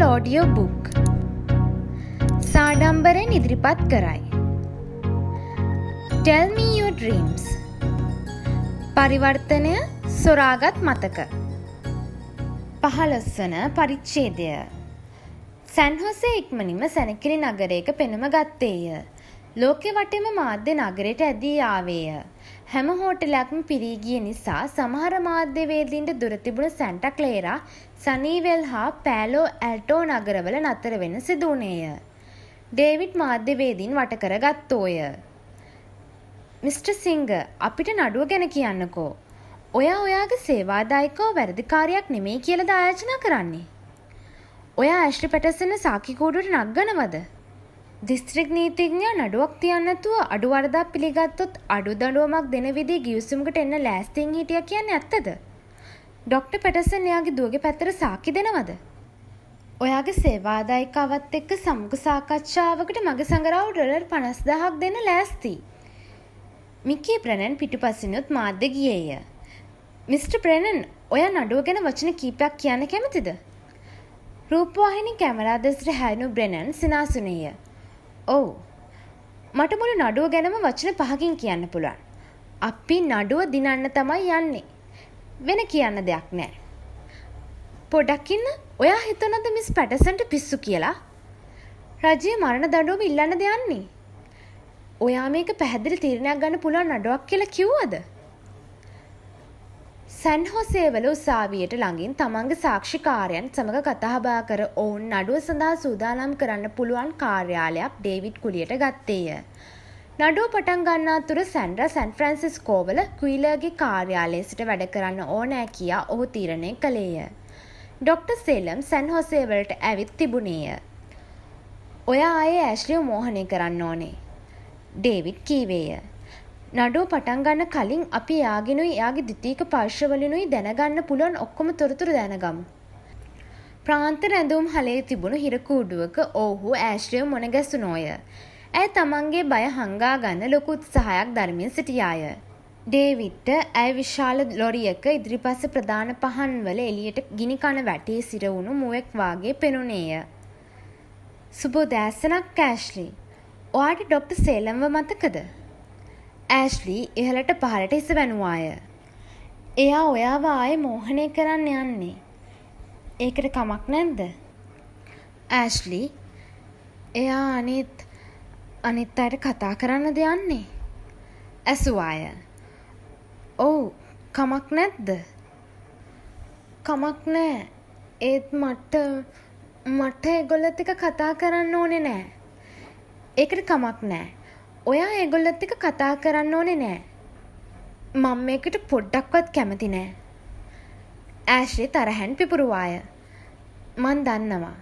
Kindle audio book සාඩම්බරෙන් ඉදිරිපත් කරයි. Tell me your dreams. පරිවර්තනය සොරාගත් මතක. 15 වන පරිච්ඡේදය. සැන් හොසේ ඉක්මනින්ම සැනකිලි නගරයක පෙනුම ගත්තේය. ලෝකෙ වටේම මාධ්‍ය නගරයට ඇදී ආවේය. හැම හෝටලයක්ම පිරී ගිය නිසා සමහර මාධ්‍යවේදීන්ට දුර තිබුණු සැන්ටා ක්ලේරා, සනීවෙල් හා පෑලෝ ඇල්ටෝ නගරවල නතර වෙන්න සිදු වුණේය. ඩේවිඩ් මාධ්‍යවේදීන් වට කර ගත්තෝය. මිස්ටර් සිංග, අපිට නඩුව ගැන කියන්නකෝ. ඔයා ඔයාගේ සේවාදායකව වැරදිකාරයක් නෙමෙයි කියලාද ආයාචනා කරන්නේ? ඔයා ඇෂ්ලි පැටර්සන් සාක්ෂි කූඩුවට නගනවද? දිස්ත්‍රික් නීතිඥයා නඩුවක් තියන්න නැතුව අඩු වරදක් පිළිගත්තොත් අඩු දඬුවමක් දෙන විදිහේ ගිවිසුමකට එන්න ලෑස්තියෙන් හිටියා කියන්නේ ඇත්තද? ડોක්ටර් පැටර්සන් එයාගේ දුවගේ පැත්තට සාක්ෂි දෙනවද? ඔයාගේ සේවාදායකවත් එක්ක සමුග සාකච්ඡාවකට මගේ සංගරාව ඩොලර් 50000ක් දෙන්න ලෑස්ති. මිකී බ්‍රෙනන් පිටුපසිනුත් මාධ්‍ය ගියේය. මිස්ටර් බ්‍රෙනන්, ඔයා නඩුව ගැන වචන කීපයක් කියන්න කැමතිද? රූපවාහිනී කැමරා දෙසට හැරුණු බ්‍රෙනන් සිනාසුනේය. ඔව්. මට මුළු නඩුව ගැනම වචන 5කින් කියන්න පුළුවන්. අපි නඩුව දිනන්න තමයි යන්නේ. වෙන කියන්න දෙයක් නැහැ. පොඩක් ඉන්න. ඔයා හිතනද මිස් පැටර්සන්ට පිස්සු කියලා? රජයේ මරණ දඬුවම ඉල්ලන්නද යන්නේ? ඔයා මේක පැහැදිලි තීරණයක් ගන්න පුළුවන් නඩුවක් කියලා කිව්වද? සැන් හොසේ වල උසාවියට ළඟින් තමන්ගේ සාක්ෂිකාරයන් සමග කතා බහ කර ඔවුන් නඩුව සඳහා සූදානම් කරන්න පුළුවන් කාර්යාලයක් ඩේවිඩ් කුලියට ගත්තේය. නඩුව පටන් ගන්නා තුර සැන්ඩ්‍රා සැන් ෆ්‍රැන්සිස්කෝවල ක්වීලර්ගේ කාර්යාලයේ සිට වැඩ කරන්න ඕනෑ කියා ඔහු තීරණය කළේය. ඩොක්ටර් සේලම් සැන් හොසේ වලට ඇවිත් තිබුණේය. ඔයා ආයේ ඇෂ්ලිව මෝහනය කරන්න ඕනේ, ඩේවිඩ් කීවේය. නඩුව පටන් ගන්න කලින් අපි එයාගෙනුයි එයාගේ ද්විතීයික පාර්ශ්වවලිනුයි දැනගන්න පුළුවන් ඔක්කොම තොරතුරු දැනගමු. ප්‍රාන්ත රැඳුම් හලේ තිබුණු හිර කූඩුවක ඔවුහු ඇෂ්ලිව මුණ ගැසුණෝය. ඇය තමන්ගේ බය හංගා ගන්න ලොකු උත්සාහයක් දරමින් සිටියාය. ඩේවිඩ්ට ඇය විශාල ලොරියක ඉදිරිපස ප්‍රධාන පහන්වල එළියට ගිනි කන වැටී සිරවුණු මුවෙක් වාගේ පෙනුනේය. සුබෝදෑසනක් ඇෂ්ලි. ඔයාට ඩොක්ටර් සේලම්ව මතකද? ඇෂ්ලි ඉහළට පහළට හිස වැනුවාය. එයා ඔයාව ආයේ මෝහනය කරන්න යන්නේ. ඒකට කමක් නැද්ද? ඇෂ්ලි, එයා අනිත් අයට කතා කරන්නද යන්නේ? ඇසුවාය. ඔව්, කමක් නැද්ද? කමක් නෑ. ඒත් මට ඒගොල්ලොත් එක්ක කතා කරන්න ඕනේ නෑ. ඒකට කමක් නෑ. ඔයා ඒගොල්ලොත් එක්ක කතා කරන්න ඕනේ නෑ. මම මේකට පොඩ්ඩක්වත් කැමති නෑ. ඇෂ්ලි තරහෙන් පිපුරුවාය. මන් දන්නවා.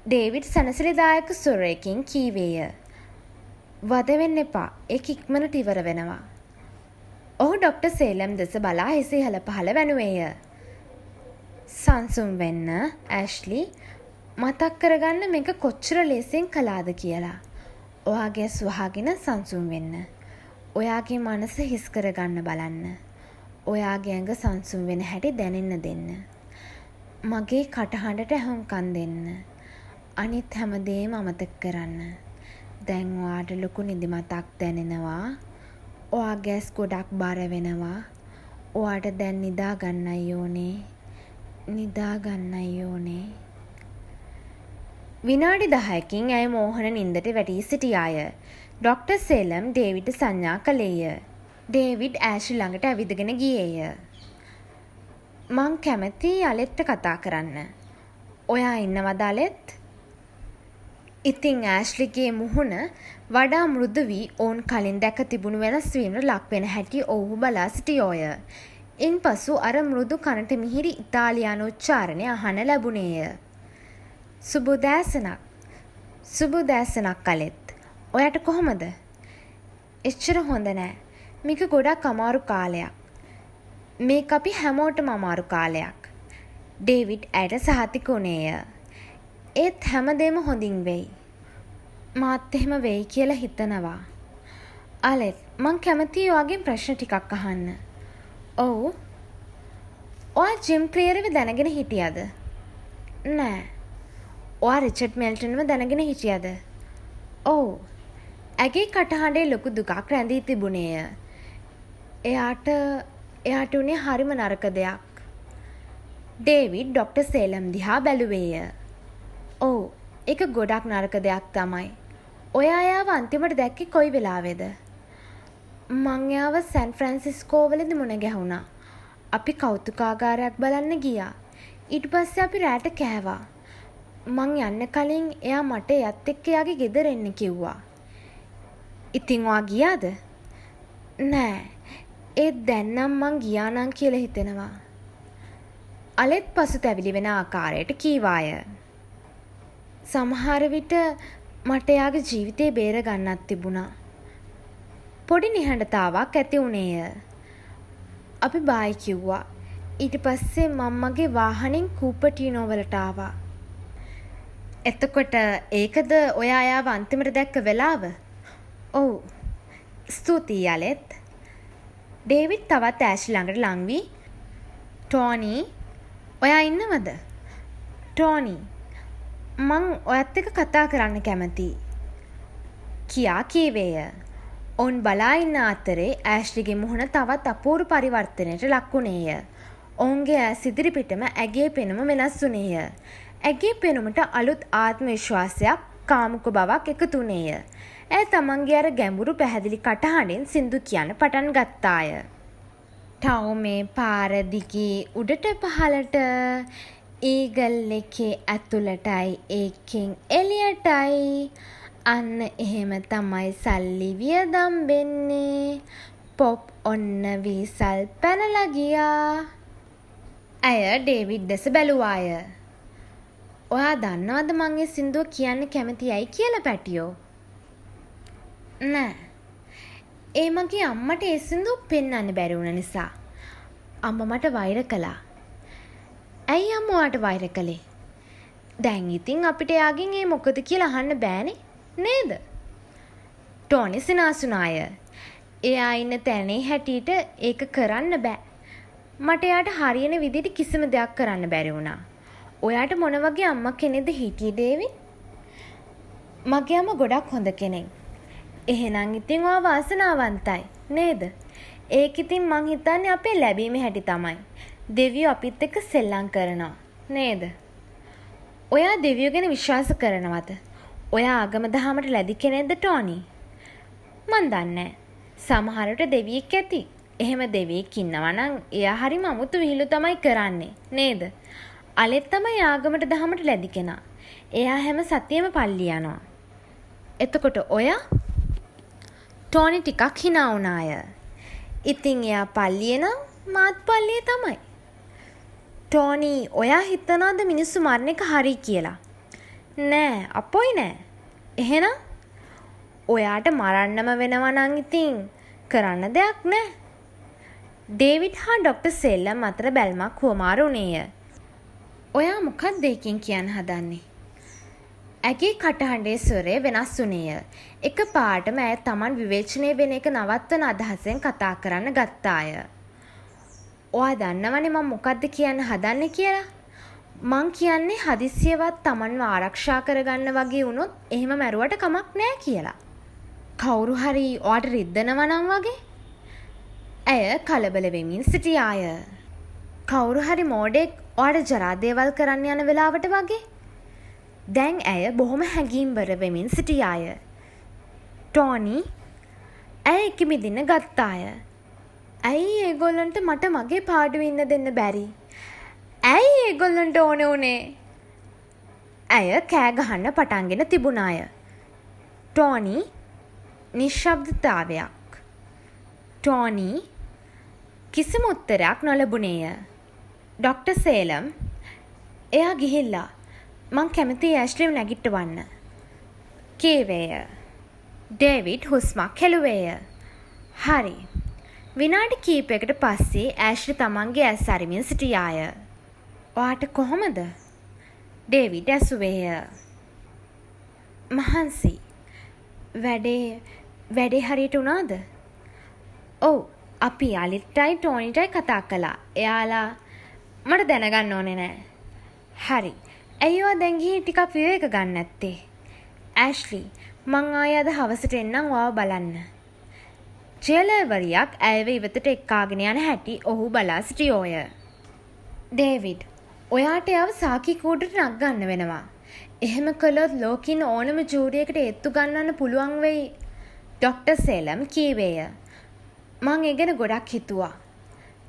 ඩේවිඩ් සනසලිදායක ස්වරයකින් කීවේය. වද වෙන්න එපා. ඒක ඉක්මනට ඉවර වෙනවා. ඔහු ඩොක්ටර් සේලම් දෙස බලා හිස ඉහළ පහළ වැනුවේය. සංසුම් වෙන්න ඇෂ්ලි. මතක් කරගන්න මේක කොච්චර ලේසියෙන් කළාද කියලා. ඔයාගේ ස්වහාගෙන සංසුම් වෙන්න. ඔයාගේ මනස හිස් කරගන්න බලන්න. ඔයාගේ ඇඟ සංසුම් වෙන හැටි දැනෙන්න දෙන්න. මගේ කටහඬට ඇහුම්කන් දෙන්න. අනිත් හැමදේම අමතක කරන්න. දැන් ඔයාට ලොකු නිදිමතක් දැනෙනවා. ඔයාගේ ඇස් ගොඩක් බර වෙනවා. ඔයාට දැන් නිදා ගන්නයි ඕනේ. නිදා ගන්නයි ඕනේ. විනාඩි 10කින් ඇය මෝහන නින්දට වැටී සිටියාය. ඩොක්ටර් සේලම් ඩේවිඩ් සංඥා කළේය. ඩේවිඩ් ඇෂ්ලි ළඟට ඇවිදගෙන ගියේය. මං කැමති අලෙට්ට කතා කරන්න. ඔයා ඉන්නවද අලෙට්? ඉතින් ඇෂ්ලිගේ මුහුණ වඩා මෘදු වී ඔවුන් කලින් දැක තිබුණු වෙනස් වීමට ලක් වෙන හැටි ඔවුහු බලා සිටියෝය. ඉන්පසු අර මෘදු කනට මිහිරි ඉතාලියානු උච්චාරණය අහන්න ලැබුණේය. සුබෝදෑසනක්. සුබෝදෑසනක් අලෙත්. ඔයාට කොහොමද? එච්චර හොඳ නෑ. මේක ගොඩක් අමාරු කාලයක්. මේක අපි හැමෝටම අමාරු කාලයක්. ඩේවිඩ් ඇයට සහතික වුණේය. ඒත් හැමදේම හොඳින් වෙයි. මාත් එහෙම වෙයි කියලා හිතනවා. අලෙත්, මං කැමතියි ඔයාගෙන් ප්‍රශ්න ටිකක් අහන්න. ඔව්. ඔයා ජිම් ක්ලියර්ව දැනගෙන හිටියද? නෑ. ඔයා රිචඩ් මෙල්ටන්ව දැනගෙන හිටියද? ඔව්. ඇගේ කටහඬේ ලොකු දුකක් රැඳී තිබුණේය. එයාට උනේ හරිම නරක දෙයක්. ඩේවිඩ් ඩොක්ටර් සේලම් දිහා බැලුවේය. ඔව්, ඒක ගොඩක් නරක දෙයක් තමයි. ඔයා එයාව අන්තිමට දැක්කේ කොයි වෙලාවේද? මං එයාව සෑන් ෆ්‍රැන්සිස්කෝ වලදී මුණ ගැහුණා. අපි කෞතුකාගාරයක් බලන්න ගියා. ඊට පස්සේ අපි රැට කෑවා. මං යන්න කලින් එයා මට එයත් එක්ක එයාගේ ගෙදර එන්න කිව්වා. ඉතින් ඔයා ගියාද? නෑ. ඒත් දැන් නම් මං ගියා නම් කියලා හිතෙනවා. අලෙත් පසුතැවිලි වෙන ආකාරයට කීවාය. සමහර විට මට එයාගේ ජීවිතේ බේර ගන්නත් තිබුණා. පොඩි නිහඬතාවක් ඇති වුණේය. අපි බායි කිව්වා. ඊට පස්සේ මම්මගේ වාහනෙන් කූපටිනෝ වලට ආවා. එතකොට ඒකද ඔයා එයාව අන්තිමට දැක්ක වෙලාව? ඔව්. ස්තුතියි අලෙත්. ඩේවිඩ් තවත් ඇෂ් ළඟට ලං වී ටෝනි, ඔයා ඉන්නවද? ටෝනි, මං ඔයත් එක්ක කතා කරන්න කැමතියි කියා කීවේය. ඔවුන් බලා ඉන්න අතරේ ඇෂ්ලිගේ මුහුණ තවත් අපූර්ව පරිවර්තනයට ලක් වුණේය. ඔවුන්ගේ ඇස් ඉදිරිපිටම ඇගේ පෙනුම වෙනස් වුණේය. ඇගේ පෙනුමට අලුත් ආත්ම විශ්වාසයක්, කාමුක බවක් එකතු වුණේය. ඇය තමන්ගේ අර ගැඹුරු පැහැදිලි කටහඬෙන් සින්දු කියන්න පටන් ගත්තාය. ටවුමේ පාර දිගේ උඩට පහළට, ඊගල් එකේ ඇතුළටයි ඒකෙන් එළියටයි. අන්න එහෙම තමයි සල්ලි වියදම් වෙන්නේ. පොප් ඔන්න වීසල් පැනලා ගියා. ඇය ඩේවිඩ් දෙස බැලුවාය. ඔයා දන්නවද මං ඒ සින්දුව කියන්න කැමති ඇයි කියලා පැටියෝ? නෑ. ඒ මගේ අම්මට ඒ සින්දුව පෙන්වන්න බැරි වුණ නිසා. අම්මා මට වෛර කළා. ඇයි අම්මා ඔයාට වෛර කළේ? දැන් ඉතින් අපිට එයාගෙන් ඒ මොකද කියලා අහන්න බෑනේ නේද? ටෝනි සිනාසුනාය. එයා ඉන්න තැනේ හැටියට ඒක කරන්න බෑ. මට එයාට හරියන විදිහට කිසිම දෙයක් කරන්න බැරි වුණා. ඔයාට මොන වගේ අම්මා කෙනෙක්ද හිටියේ ඩේවිඩ්? මගේ අම්මා ගොඩක් හොඳ කෙනෙක්. එහෙනම් ඉතින් ඔයා වාසනාවන්තයි නේද? ඒක ඉතින් මං හිතන්නේ අපේ ලැබීමේ හැටි තමයි. දෙවියෝ අපිත් එක්ක සෙල්ලම් කරනවා නේද? ඔයා දෙවියෝ ගැන විශ්වාස කරනවද? ඔයා ආගම දහමට ලැබි කෙනෙක්ද ටෝනි? මන් දන්නේ. සමහරට දෙවියෙක් ඇති. එහෙම දෙවියෙක් ඉන්නවා නම් එයා හරිම අමුතු විහිළු තමයි කරන්නේ නේද? අලෙත් තමයි ආගමට දහමට ලැබි කෙනා. එයා හැම සතියෙම පල්ලි යනවා. එතකොට ඔයා? ටෝනි ටිකක් hina වුණාය. ඉතින් එයා පල්ලියේ නම් මාත් පල්ලියේ තමයි. ටෝනි, ඔයා හිතනවද මිනිස්සු මරණ එක හරි කියලා? නෑ, අපොයි නෑ. එහෙනම් ඔයාට මරන්නම වෙනවා නම් ඉතින් කරන්න දෙයක් නෑ. ඩේවිඩ් හා ඩොක්ටර් සෙල්ලම් අතර බැල්මක් හුවමාරු වුණේය. ඔයා මොකක්ද ඒකෙන් කියන්න හදන්නේ? ඇගේ කටහඬේ ස්වරය වෙනස් වුණේය. එක පාටම ඇය Taman විවේචනය වෙන එක නවත්වන අදහසෙන් කතා කරන්න ගත්තාය. ඔයා දන්නවනේ මම මොකද්ද කියන්න හදන්නේ කියලා? මං කියන්නේ හදිසියවත් Tamanව ආරක්ෂා කරගන්න වගේ වුණොත් එහෙම මැරුවට කමක් නෑ කියලා. කවුරු හරි ඔයාට රිද්දනවා නම් වගේ? ඇය කලබල වෙමින් සිටියාය. කවුරු හරි මෝඩෙක් ඔයාට ජරා දේවල් කරන්න යන වෙලාවට වගේ? දැන් ඇය බොහොම හැඟීම්බර වෙමින් සිටියාය. ටෝනි, ඇය කිමිදින්න ගත්තාය. ඇයි ඒගොල්ලන්ට මට මගේ පාඩුවේ ඉන්න දෙන්න බැරි? ඇයි ඒගොල්ලන්ට ඕන උනේ? ඇය කෑ ගහන්න පටන්ගෙන තිබුණාය. ටෝනි, නිශ්ශබ්දතාවයක්. ටෝනි කිසිම උත්තරයක් නොලැබුණේය. ඩොක්ටර් සේලම්, එයා ගිහිල්ලා මං කැමති ඇෂ්ලිව නැගිට්ටවන්න කීවේය. ඩේවිඩ් හුස්මක් හෙළුවේය. හරි. විනාඩි කීපයකට පස්සේ ඇෂ්ලි තමන්ගේ ඇස් අරිමින් සිටියාය. ඔයාට කොහොමද? ඩේවිඩ් ඇසුවේය. මහන්සි. වැඩේ හරියට වුණාද? ඔව්, අපි අලිට්ටයි ටෝනිටයි කතා කළා. එයාලා මට දැනගන්න ඕනේ නෑ. හරි. ඇයි ඔයා දැන් ගිහින් ටිකක් විවේක ගන්න නැත්තේ? ඇෂ්ලි, මං ආයේ අද හවසට එන්නම් ඔයාව බලන්න. ජේලර්වරියක් ඇයව ඉවතට එක්කාගෙන යන හැටි ඔහු බලා සිටියෝය. ඩේවිඩ්, ඔයාට එයාව සාකි කූඩට නක් ගන්න වෙනවා. එහෙම කළොත් ලෝකින් ඕනම ජූරියකට ඒත්තු ගන්නන්න පුළුවන් වෙයි. ඩොක්ටර් සේලම් කීවේය. මං ඒ ගැන ගොඩක් හිතුවා.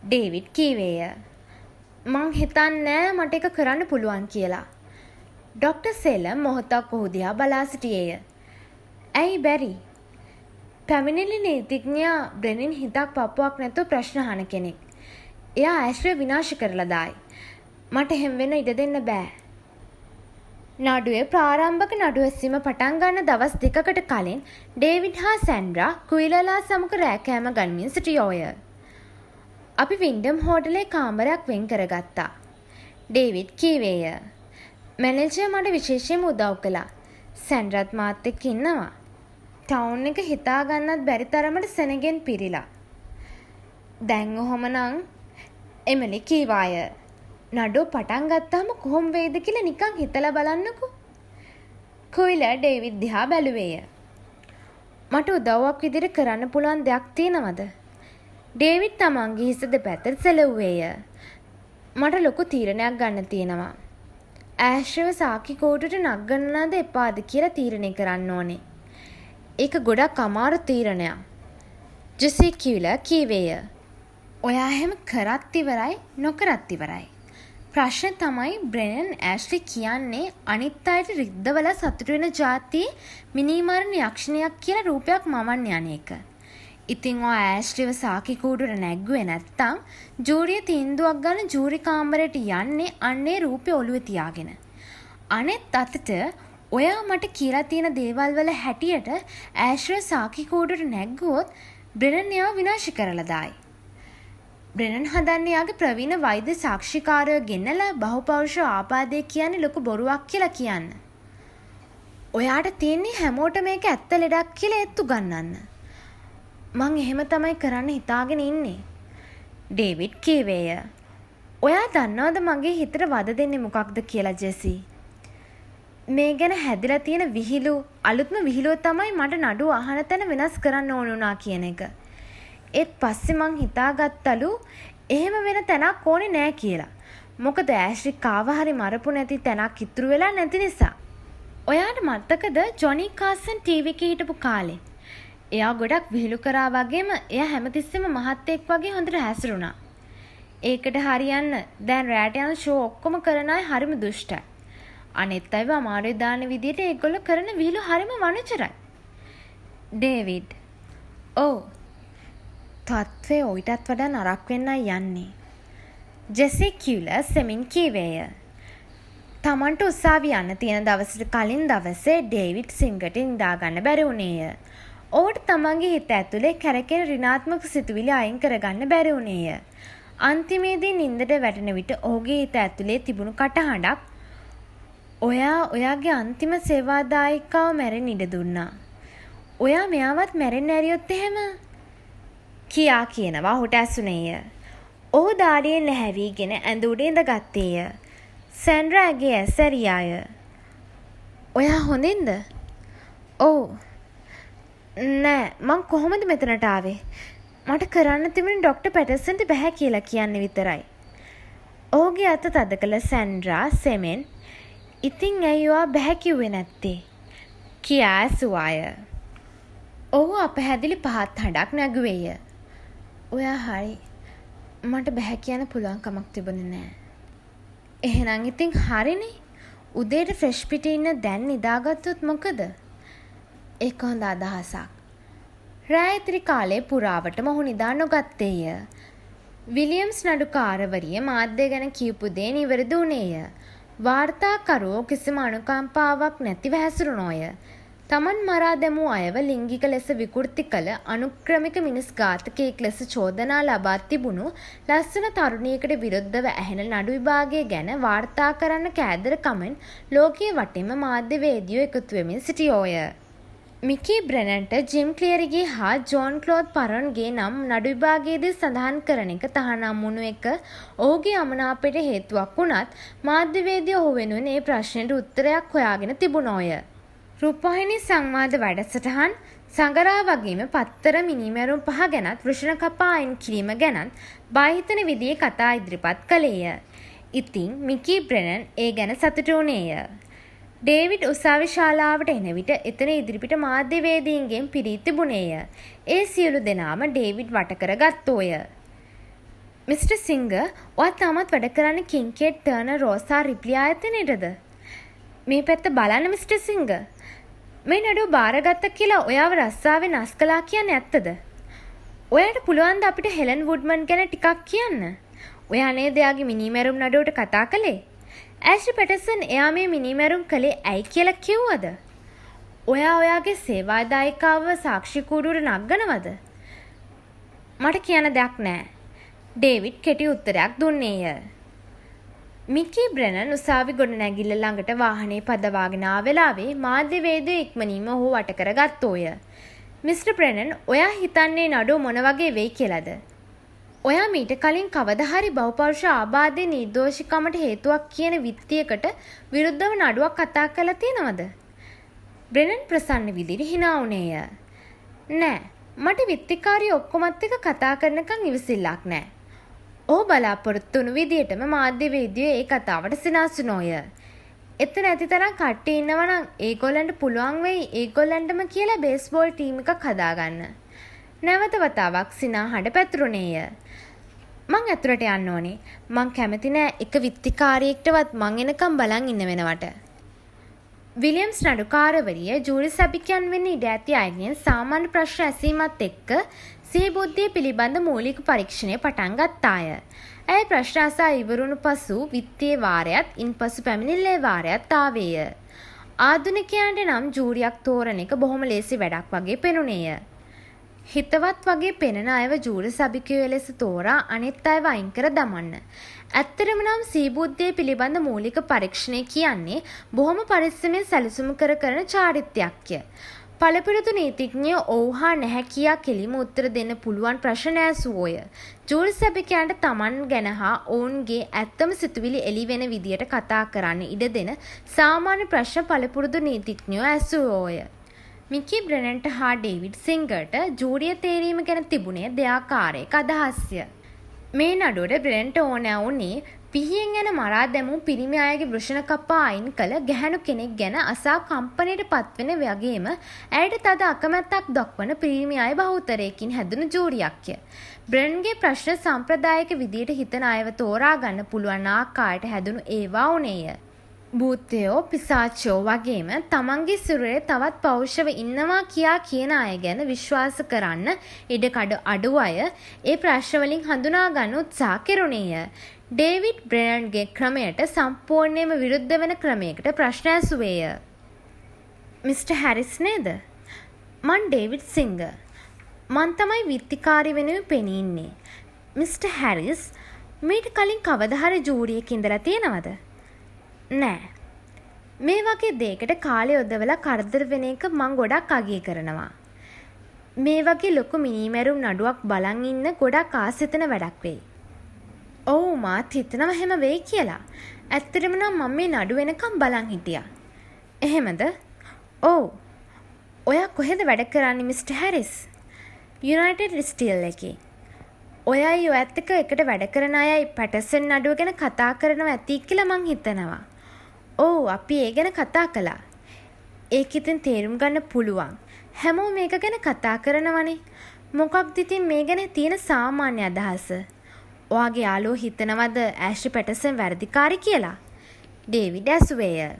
ඩේවිඩ් කීවේය. මං හිතන්නේ මට එක කරන්න පුළුවන් කියලා. ඩොක්ටර් සේලම් මොහොතක් ඔහු දිහා බලා සිටියේය. ඇයි බැරි? පැමිණිලි නීතිඥයා බ්‍රෙනින් හිතක් පපුවක් නැතුව ප්‍රශ්න අහන කෙනෙක්. එයා ඇශ්ලිව විනාශ කරලා දායි. මට එහෙම වෙන්න ඉඩ දෙන්න බෑ. නඩුවේ ප්‍රාරම්භක නඩු ඇසීම පටන් ගන්න දවස් දෙකකට කලින් ඩේවිඩ් හා සැන්ඩ්‍රා කුයිලලා සමග රෑකෑම ගනිමින් සිටියෝය. අපි වින්ඩම් හෝටලේ කාමරයක් වෙන් කරගත්තා. ඩේවිඩ් කීවේය. මැනේජර් මට විශේෂයෙන්ම උදව් කළා. සැන්ඩ්‍රාත් මාත් එක්ක ඉන්නවා. ටවුන් එක හිතා ගන්නත් බැරි තරමට සෙනගෙන් පිරීලා. දැන් ඔහොමනම් එමලි කීවාය. නඩුව පටන් ගත්තාම කොහොම වේද කියලා නිකන් හිතලා බලන්නකෝ. කුයිලර් ඩේවිඩ් දිහා බැලුවේය. මට උදව්වක් විදිහට කරන්න පුළුවන් දෙයක් තියෙනවද? ඩේවිඩ් තමන්ගේ හිස දෙපැත්තට සැලුවේය. මට ලොකු තීරණයක් ගන්න තියෙනවා. ඇෂ්ව සාකි කෝටුවට නගන්නද එපාද කියලා තීරණය කරන්න ඕනේ. ඒක ගොඩක් අමාරු තීරණයක්. ජෙසි කියුලා කීවේය. ඔයා එහෙම කරත් ඉවරයි නොකරත් ඉවරයි. ප්‍රශ්නේ තමයි බ්‍රෙනන් ඇෂ්ලි කියන්නේ අනිත් අයට රිද්දවල සතුටු වෙන જાතියේ මිනිමරණ යක්ෂණයක් කියලා රූපයක් මවන්න යන එක. ඉතින් ඔය ඇෂ්ලිව සාකි කූඩුවට නැග්ගුවේ නැත්තම් ජූරිය තීන්දුවක් ගන්න ජූරි කාමරයට යන්නේ අන්නේ රූපේ ඔළුවේ තියාගෙන. අනෙත් අතට ඔයා මට කියලා තියෙන දේවල් වල හැටියට ඇෂ්ලිව සාකි කූඩුවට නැග්ගුවොත් බ්‍රෙනන් එයාව විනාශ කරලා දායි. බ්‍රෙනන් හදන්නේ යාගේ ප්‍රවීණ වෛද්‍ය සාක්ෂිකාරයෝ ගෙන්නලා බහුපෞරුෂ ආපාදේ කියන්නේ ලොකු බොරුවක් කියලා කියන්න. ඔයාට තියෙන්නේ හැමෝටම මේක ඇත්ත ලෙඩක් කියලා ඒත්තු ගන්නන්න. මං එහෙම තමයි කරන්න හිතාගෙන ඉන්නේ. ඩේවිඩ් කීවේය. ඔයා දන්නවද මගේ හිතට වද දෙන්නේ මොකක්ද කියලා ජෙසි? මේ ගැන හැදිලා තියෙන විහිළු අලුත්ම විහිළුව තමයි මට නඩුව අහන තැන වෙනස් කරන්න ඕන වුණා කියන එක. ඒත් පස්සේ මං හිතාගත්තලු එහෙම වෙන තැනක් ඕනේ නෑ කියලා. මොකද ඇෂ්ලි කාව හරි මරපු නැති තැනක් ඉතුරු වෙලා නැති නිසා. ඔයාට මතකද ජොනි කාසන් ටීවී එකේ හිටපු කාලේ? එයා ගොඩක් විහිළු කරා වගේම එයා හැමතිස්සෙම මහත්තයෙක් වගේ හොඳට හැසිරුණා. ඒකට හරියන්න දැන් රැට යන ෂෝ ඔක්කොම කරන අය හරිම දුෂ්ටයි. අනෙත් අයව අමාරුවේ දාන විදියට ඒගොල්ලෝ කරන විහිළු හරිම වනචරයි. ඩේවිඩ්. ඔව්. තත්ත්වය ඔයිටත් වඩා නරක වෙන්නයි යන්නේ. ජෙසි කියුලා සෙමින් කීවේය. තමන්ට උසාවි යන්න තියෙන දවසට කලින් දවසේ ඩේවිඩ් සිංගට නිදාගන්න බැරි වුණේය. ඔහුට තමන්ගේ හිත ඇතුලේ කැරකෙන ඍණාත්මක සිතුවිලි අයින් කරගන්න බැරි වුණේය. අන්තිමේදී නින්දට වැටෙන විට ඔහුගේ හිත ඇතුලේ තිබුණු කටහඬක් ඔයා ඔයාගේ අන්තිම සේවාදායිකාව මැරෙන්න ඉඩ දුන්නා. ඔයා මෙයාවත් මැරෙන්න ඇරියොත් එහෙම කියා කියනවා ඔහුට ඇසුනේය. ඔහු දාඩියෙන් නැහැවීගෙන ඇඳ උඩ ඉඳගත්තේය. සැන්ඩ්‍රාගේ ඇස් ඇරියාය. ඔයා හොඳින්ද? ඔව්. නෑ මං කොහොමද මෙතනට ආවේ? මට කරන්න තිබුණේ ඩොක්ටර් පැටර්සන්ට බෑ කියලා කියන්න විතරයි. ඔහුගේ අත තද කළ සැන්ඩ්‍රා සෙමෙන් ඉතින් ඇයි ඔයා බෑ කිව්වේ නැත්තේ? කියා ඇසුවාය. ඔහු අපහැදිලි පහත් හඬක් නැගුවේය. ඔයා හරි. මට බෑ කියන්න පුළුවන් කමක් තිබුණේ නෑ. එහෙනම් ඉතින් හරිනේ. උදේට ෆ්‍රෙෂ් පිටේ ඉන්න දැන් නිදාගත්තොත් මොකද? ඒක හොඳ අදහසක්. රෑ ඉතිරි කාලේ පුරාවටම ඔහු නිදා නොගත්තේය. විලියම්ස් නඩුකාරවරිය මාධ්‍ය ගැන කියපු දේ නිවැරදි වුණේය. වාර්තාකරුවෝ කිසිම අනුකම්පාවක් නැතිව හැසිරුණෝය. තමන් මරා දැමූ අයව ලිංගික ලෙස විකෘති කළ අනුක්‍රමික මිනිස් ඝාතකයෙක් ලෙස චෝදනා ලබා තිබුණු ලස්සන තරුණියකට විරුද්ධව ඇහෙන නඩු විභාගය ගැන වාර්තා කරන්න කෑදරකමෙන් ලෝකයේ වටේම මාධ්‍යවේදියෝ එකතු වෙමින් සිටියෝය. මිකී බ්‍රෙනන්ට ජිම් ක්ලියරිගේ හා ජෝන් ක්ලෝඩ් පරන්ගේ නම් නඩු විභාගයේදී සඳහන් කරන එක තහනම් වුණු එක ඔහුගේ අමනාපයට හේතුවක් වුණත් මාධ්‍යවේදී ඔහු වෙනුවෙන් ඒ ප්‍රශ්නෙට උත්තරයක් හොයාගෙන තිබුණෝය. රූපවාහිනී සංවාද වැඩසටහන් සංගරා වගේම පත්තර මිනිමැරුම් 5 ගැනත් වෘෂණ කපා අයින් කිරීම ගැනත් බාහිතන විදිහේ කතා ඉදිරිපත් කළේය. ඉතින් මිකී බ්‍රෙනන් ඒ ගැන සතුටු වුණේය. ඩේවිඩ් උසාවි ශාලාවට එන විට එතන ඉදිරිපිට මාධ්‍යවේදීන්ගෙන් පිරී තිබුණේය. ඒ සියලු දෙනාම ඩේවිඩ් වට කර ගත්තෝය. මිස්ටර් සිංගර්, ඔයා තාමත් වැඩ කරන්නේ කින්කේඩ් ටර්නර් රෝසා රිප්ලි ආයතනයේද? මේ පැත්ත බලන්න මිස්ටර් සිංගර්. මේ නඩුව බාරගත්ත කියලා ඔයාව රස්සාවේ නස් කළා කියන්නේ ඇත්තද? ඔයාට පුළුවන් ද අපිට හෙලන් වුඩ්මන් ගැන ටිකක් කියන්න? ඔයා නේද එයාගේ මිනිමැරුම් නඩුවට කතා කළේ? ඇෂ්ලි පැටර්සන් එයා මේ මිනිමැරුම් කළේ ඇයි කියලා කිව්වද? ඔයා ඔයාගේ සේවාදායිකාව සාක්ෂි කූඩුවට නගනවද? මට කියන්න දෙයක් නැහැ. ඩේවිඩ් කෙටි උත්තරයක් දුන්නේය. මිකී බ්‍රෙනන් උසාවි ගොඩනැගිල්ල ළඟට වාහනේ පදවාගෙන ආ වෙලාවේ මාධ්‍යවේදියෝ ඉක්මනින්ම ඔහු වට කරගත්තෝය. මිස්ටර් බ්‍රෙනන්, ඔයා හිතන්නේ නඩුව මොන වගේ වෙයි කියලාද? ඔයා මීට කලින් කවදා හරි බහුපෞරුෂ ආබාධයේ නිර්දෝෂිකමට හේතුවක් කියන විත්තියකට විරුද්ධව නඩුවක් කතා කරලා තියෙනවද? බ්‍රෙනන් ප්‍රසන්න විදිහට hina වුණේය. නෑ, මට විත්තිකාරී ඔක්කොමත් එක්ක කතා කරනකම් ඉවසිල්ලක් නෑ. ඔහු බලාපොරොත්තු වුණු විදිහටම මාධ්‍යවේදියෝ ඒ කතාවට සිනාසුනෝය. එතන ඇති තරම් කට්ටිය ඉන්නවා නම් ඒගොල්ලන්ට පුළුවන් වෙයි ඒගොල්ලන්ටම කියලා බේස්බෝල් ටීම් එකක් හදාගන්න. නැවත වතාවක් සිනාහඬ පැතුරුණේය. මං ඇතුළට යන්න ඕනේ. මං කැමති නෑ එක විත්තිකාරියෙක්ටවත් මං එනකම් බලන් ඉන්න වෙනවට. විලියම්ස් නඩුකාරවරිය ජූරි සභිකයන් වෙන්න ඉඩ ඇති අයගෙන් සාමාන්‍ය ප්‍රශ්න ඇසීමත් එක්ක සිහිබුද්ධිය පිළිබඳ මූලික පරීක්ෂණය පටන් ගත්තාය. ඇය ප්‍රශ්න අසා ඉවරුණු පසු විත්තියේ වාරයත් ඉන්පසු පැමිණිල්ලේ වාරයත් ආවේය. ආධුනිකයන්ට නම් ජූරියක් තෝරන එක බොහොම ලේසි වැඩක් වගේ පෙනුනේය. හිතවත් වගේ පෙනෙන අයව ජූරි සභිකයෝ ලෙස තෝරා අනිත් අයව අයින් කර දමන්න. ඇත්තටම නම් සීබුද්ධිය පිළිබඳ මූලික පරීක්ෂණය කියන්නේ බොහොම පරිස්සමෙන් සැලසුම් කරන චාරිත්‍රයක්ය. පළපිරිතු නීතිඥයෝ ඔව් හා නැහැ කියා කෙලිම උත්තර දෙන්න පුළුවන් ප්‍රශ්න ඇසුවෝය. ජූරි සභිකයන්ට තමන් ගැන හා ඔවුන්ගේ ඇත්තම සිතුවිලි එළි වෙන විදියට කතා කරන්න ඉඩ දෙන සාමාන්‍ය ප්‍රශ්න පළපුරුදු නීතිඥයෝ ඇසුවෝය. මිකී බ්‍රෙනන්ට හා ඩේවිඩ් සිංගර්ට ජූරිය තේරීම ගැන තිබුණේ දෙආකාරයක අදහස්ය. මේ නඩුවට බ්‍රෙනන්ට ඕනෑ වුණේ පිහියෙන් යන මරා දැමූ පිරිමි අයගේ වෘෂණ කපා අයින් කළ ගැහැණු කෙනෙක් ගැන අසා කම්පනයට පත්වෙන වගේම ඇයට තද අකමැත්තක් දක්වන පිරිමි අය බහුතරයකින් හැදුණු ජූරියක්ය. බ්‍රෙනන්ගේ ප්‍රශ්න සම්ප්‍රදායික විදියට හිතන අයව තෝරා ගන්න පුළුවන් ආකාරයට හැදුණු ඒවා වුණේය. භූතයෝ පිසාචෝ වගේම තමන්ගේ සිරුරේ තවත් පෞරුෂව ඉන්නවා කියා කියන අය ගැන විශ්වාස කරන්න ඉඩකඩ අඩු අය ඒ ප්‍රශ්නවලින් හඳුනා ගන්න උත්සාහ කෙරුණේය. ඩේවිඩ් බ්‍රෙනන්ගේ ක්‍රමයට සම්පූර්ණයෙන්ම විරුද්ධ වෙන ක්‍රමයකට ප්‍රශ්න ඇසුවේය. මිස්ටර් හැරිස් නේද? මං ඩේවිඩ් සිංගර්. මං තමයි විත්තිකාරී වෙනුවෙන් පෙනී ඉන්නේ. මිස්ටර් හැරිස්, මීට කලින් කවදා හරි ජූරියක ඉඳලා තියෙනවද? නෑ. මේ වගේ දෙයකට කාලය යොදවලා කරදර වෙන එක මං ගොඩක් අගය කරනවා. මේ වගේ ලොකු මිනිමැරුම් නඩුවක් බලන් ඉන්න ගොඩක් ආසෙතන වැඩක් වෙයි. ඔව්, මාත් හිතනවා එහෙම වෙයි කියලා. ඇත්තටම නම් මම මේ නඩු වෙනකම් බලන් හිටියා. එහෙමද? ඔව්. ඔයා කොහෙද වැඩ කරන්නේ මිස්ටර් හැරිස්? යුනයිටඩ් ස්ටීල් එකේ. ඔයයි ඔයත් එකට වැඩ කරන අයයි පැටර්සන් නඩුව ගැන කතා කරනවා ඇති කියලා මං හිතනවා. ඔව්, අපි ඒ ගැන කතා කළා. ඒක ඉතින් තේරුම් ගන්න පුළුවන්. හැමෝම මේක ගැන කතා කරනවනේ. මොකක්ද ඉතින් මේ ගැන තියෙන සාමාන්‍ය අදහස? ඔයාගේ යාළුවෝ හිතනවද ඇෂ්ලි පැටර්සන් වැරදිකාරී කියලා? ඩේවිඩ් ඇසුවේය.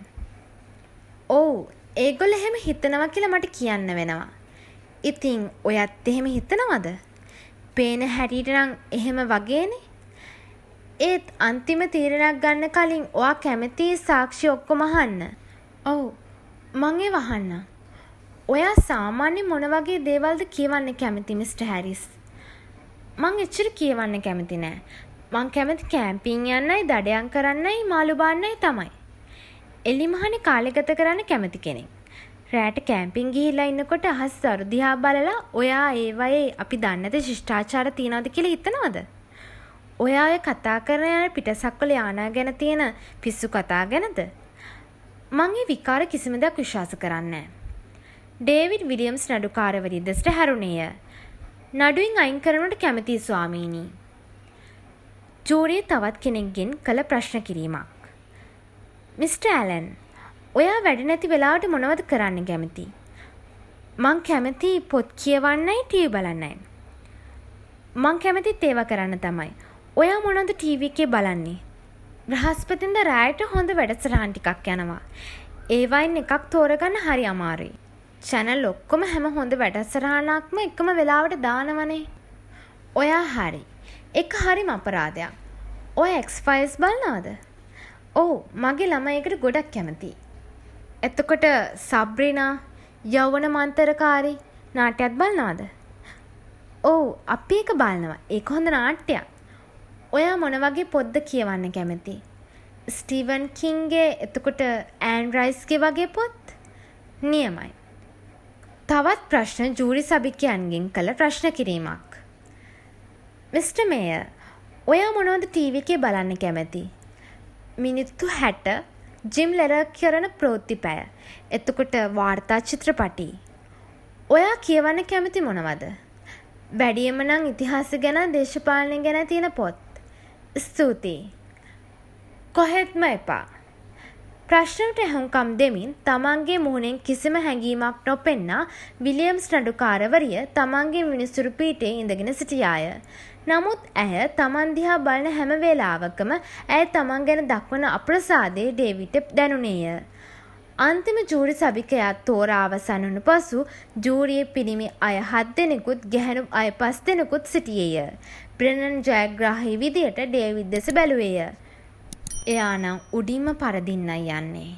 ඔව්, ඒගොල්ලෝ එහෙම හිතනවා කියලා මට කියන්න වෙනවා. ඉතින් ඔයත් එහෙම හිතනවද? පේන හැටියට නම් එහෙම වගේනේ. ඒත් අන්තිම තීරණයක් ගන්න කලින් ඔයා කැමති සාක්ෂි ඔක්කොම අහන්න. ඔව්, මං ඒව අහන්න. ඔයා සාමාන්‍ය මොන වගේ දේවල්ද කියවන්න කැමති මිස්ටර් හැරිස්? මං එච්චර කියවන්න කැමති නෑ. මං කැමති කැම්පින් යන්නයි, දඩයන් කරන්නයි, මාළු බාන්නයි තමයි. එලිමහනේ කාලය ගත කරන්න කැමති කෙනෙක්. රෑට කැම්පින් ගිහිල්ලා ඉන්නකොට අහස් දරු දිහා බලලා ඔයා ඒ වයේ අපි දන්නේ නැති ශිෂ්ටාචාර තියනවද කියලා හිතනවද? ඔයා ඔය කතා කරන යන පිටසක්වල යානා ගැන තියෙන පිස්සු කතා ගැනද? මං ඒ විකාර කිසිම දෙයක් විශ්වාස කරන්නේ නැහැ. ඩේවිඩ් විලියම්ස් නඩුකාරවරිය දෙසට හැරුණේය. නඩුවෙන් අයින් කරනවට කැමතියි ස්වාමීනි. ජූරිය තවත් කෙනෙක්ගෙන් කළ ප්‍රශ්න කිරීමක්. මිස්ටර් ඇලන්, ඔයා වැඩ නැති වෙලාවට මොනවද කරන්න කැමති? මං කැමති පොත් කියවන්නයි ටීවී බලන්නයි. මං කැමතිත් ඒවා කරන්න තමයි. ඔයා මොනවද ටීවී එකේ බලන්නේ? බ්‍රහස්පතින්දා රායට හොඳ වැඩසටහන් ටිකක් යනවා. ඒවයින් එකක් තෝරගන්න හරි අමාරුයි. channel ඔක්කොම හැම හොඳ වැඩසටහනක්ම එකම වෙලාවට දානවනේ. ඔයා හරි. ඒක හරිම අපරාධයක්. ඔය X-Files බලනවද? ඔව්, මගේ ළමයිකට ගොඩක් කැමතියි. එතකොට සබ්‍රිනා යෞවන මන්තරකාරී නාට්‍යයක් බලනවද? ඔව්, අපි ඒක බලනවා. ඒක හොඳ නාට්‍යයක්. ඔයා මොන වගේ පොත්ද කියවන්න කැමති? ස්ටීවන් කින්ගේ එතකොට ඇන් රයිස්ගේ වගේ පොත්? නියමයි. තවත් ප්‍රශ්න ජූරි සභිකයන්ගෙන් කළ ප්‍රශ්න කිරීමක්. මිස්ටර් මේයර්, ඔයා මොනවද ටීවී එකේ බලන්න කැමති? මිනිත්තු 60 ජිම් ලෙරර් කරන ප්‍රවෘත්තිපැය. එතකොට වාර්තා චිත්‍රපටි. ඔයා කියවන්න කැමති මොනවද? වැඩියෙන්ම නම් ඉතිහාස ගැන දේශපාලනය ගැන තියෙන පොත්. ස්තුතියි. කොහෙත්ම එපා. ප්‍රශ්නට ඇහුම්කම් දෙමින් තමන්ගේ මුහුණෙන් කිසිම හැඟීමක් නොපෙන්නා විලියම්ස් නඩුකාරවරිය තමන්ගේ විනිසුරු පීඨයේ ඉඳගෙන සිටියාය. නමුත් ඇය තමන් දිහා බලන හැම වේලාවකම ඇය තමන් ගැන දක්වන අප්‍රසාදයේ ඩේවිඩ්ට දැනුනේය. අන්තිම ජූරි සභිකයා තෝරා අවසන් වුණු පසු ජූරියේ පිරිමි අය 7 දෙනෙකුත් ගැහැණු අය 5 දෙනෙකුත් සිටියේය. බ්‍රෙනන් ජයග්‍රාහී විදියට ඩේවිඩ් දෙස බැලුවේය. එයා නම් උඩින්ම පරදින්නයි යන්නේ.